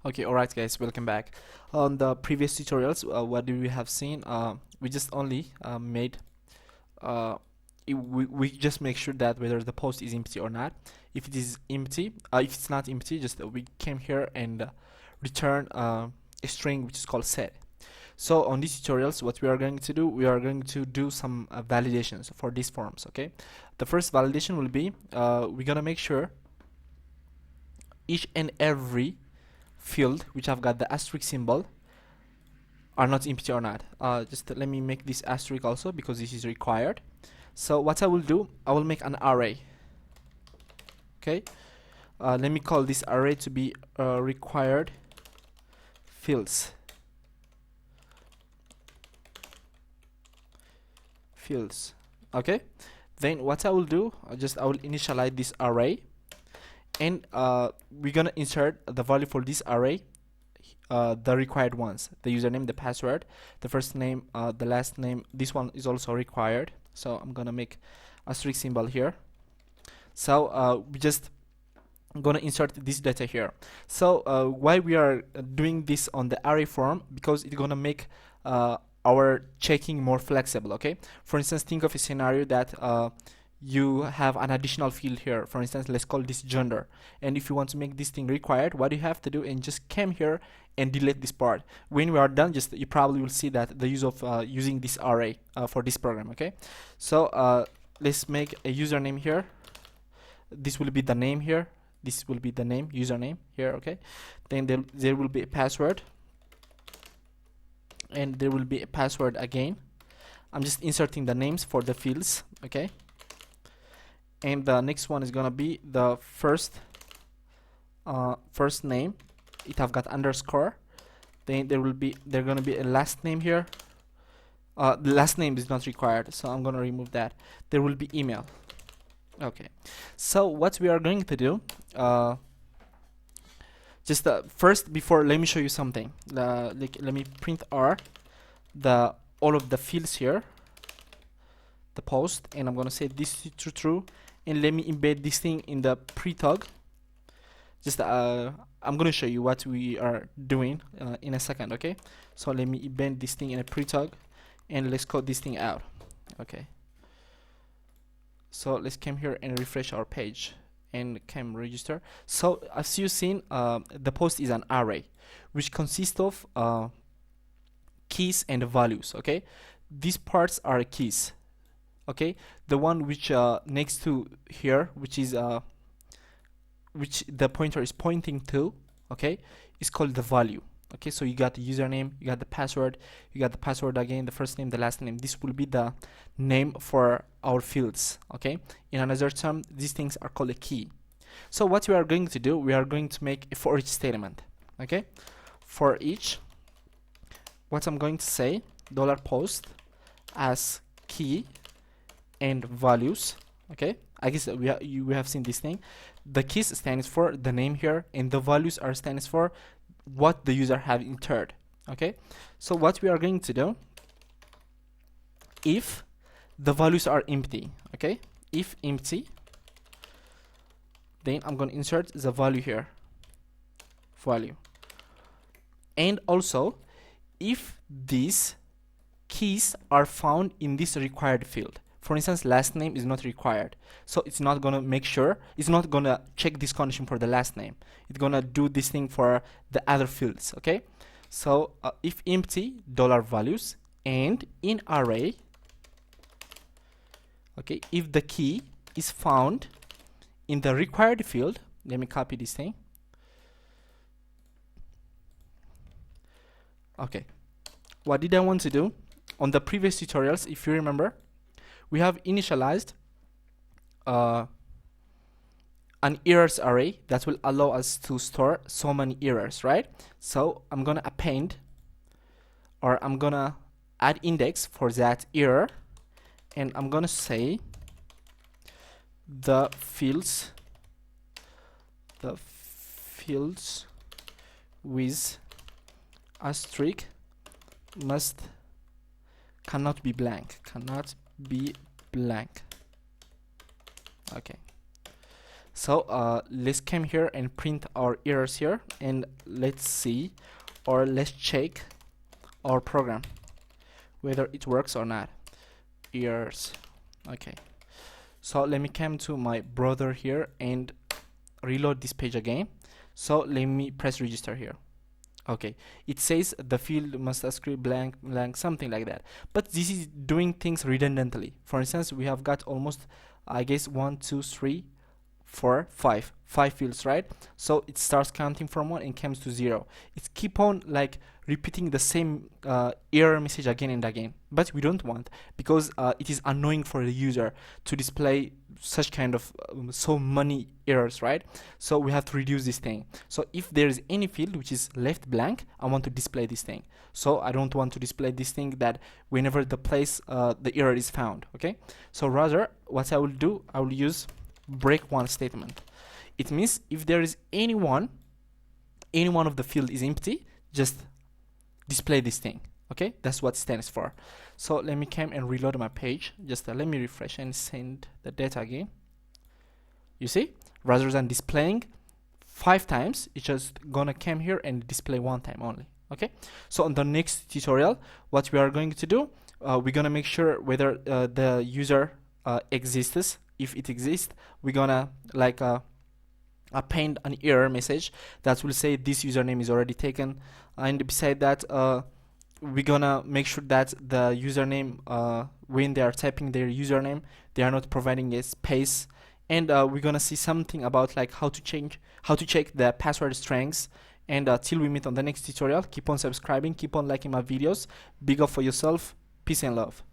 Okay, alright guys, welcome back. On the previous tutorials, what do we have seen? We just only made we just make sure that whether the post is empty or not. If it is empty, if it's not empty, just we came here and return a string which is called set. So on these tutorials, what we are going to do, we are going to do some validations for these forms. Okay, the first validation will be we're gonna make sure each and every field which have got the asterisk symbol are not empty or not. Just let me make this asterisk also because this is required. So what I will do, I will make an array. Okay, let me call this array to be required fields. Okay, then what I will do, I will initialize this array, and we're gonna insert the value for this array, the required ones, the username, the password, the first name, the last name. This one is also required, so I'm gonna make a asterisk symbol here. So we just gonna insert this data here. So why we are doing this on the array form, because it's gonna make our checking more flexible. Okay, for instance, think of a scenario that you have an additional field here. For instance, let's call this gender, and if you want to make this thing required, what you have to do and just come here and delete this part. When we are done, just you probably will see that the use of using this array for this program. Okay, so let's make a username here. This will be the name here. This will be the name, username here. Okay, then there will be a password, and there will be a password again. I'm just inserting the names for the fields. Okay, and the next one is gonna be the first name. It have got underscore. Then there gonna be a last name here. The last name is not required, so I'm gonna remove that. There will be email. Okay, so what we are going to do, first, before, let me show you something. Let me print R all of the fields here, the post, and I'm gonna say this is true, and let me embed this thing in the pre-tag. I'm gonna show you what we are doing in a second. Okay, so let me embed this thing in a pre-tag, and let's code this thing out. Okay, so let's come here and refresh our page and come register. So as you've seen, the post is an array which consists of keys and values. Okay, these parts are keys. Okay, the one which next to here, which is which the pointer is pointing to, okay, is called the value. Okay, so you got the username, you got the password, you got the password again, the first name, the last name. This will be the name for our fields. Okay, in another term, these things are called a key. So what we are going to do, we are going to make a for each statement. Okay, for each, what I'm going to say, $post as key and values. Okay, I guess we have seen this thing. The keys stands for the name here, and the values are stands for what the user have entered. Okay, so what we are going to do, if the values are empty, okay, if empty, then I'm going to insert the value here, value. And also, if these keys are found in this required field, for instance, last name is not required, so it's not gonna make sure, it's not gonna check this condition for the last name. It's gonna do this thing for the other fields. Okay, so if empty, $values, and in array, okay, if the key is found in the required field, let me copy this thing. Okay, what did I want to do? On the previous tutorials, if you remember, we have initialized an errors array that will allow us to store so many errors, right? So I'm gonna append, or I'm gonna add index for that error, and I'm gonna say the fields with asterisk cannot be blank. Okay, So let's come here and print our errors here, and let's see, or let's check our program whether it works or not. Errors. Okay, so let me come to my browser here and reload this page again. So let me press register here. Okay, it says the field must script blank blank, something like that, but this is doing things redundantly. For instance, we have got almost, I guess, 1 2 3 4 5 fields, right? So it starts counting from 1 and comes to 0. It keep on like repeating the same error message again and again, but we don't want, because it is annoying for the user to display such kind of so many errors, right? So we have to reduce this thing. So if there is any field which is left blank, I want to display this thing. So I don't want to display this thing that whenever the place the error is found. Okay, so rather what I will do, I will use break one statement. It means if there is any one of the field is empty, just display this thing. Okay, that's what it stands for. So let me come and reload my page. Just let me refresh and send the data again. You see, rather than displaying 5 times, it's just gonna come here and display 1 time only. Okay, so on the next tutorial, what we are going to do, we're gonna make sure whether the user exists. If it exists, we're gonna like append an error message that will say this username is already taken, and beside that we're gonna make sure that the username, when they are typing their username, they are not providing a space, and we're gonna see something about like how to check the password strengths. And till we meet on the next tutorial, keep on subscribing, keep on liking my videos. Big up for yourself. Peace and love.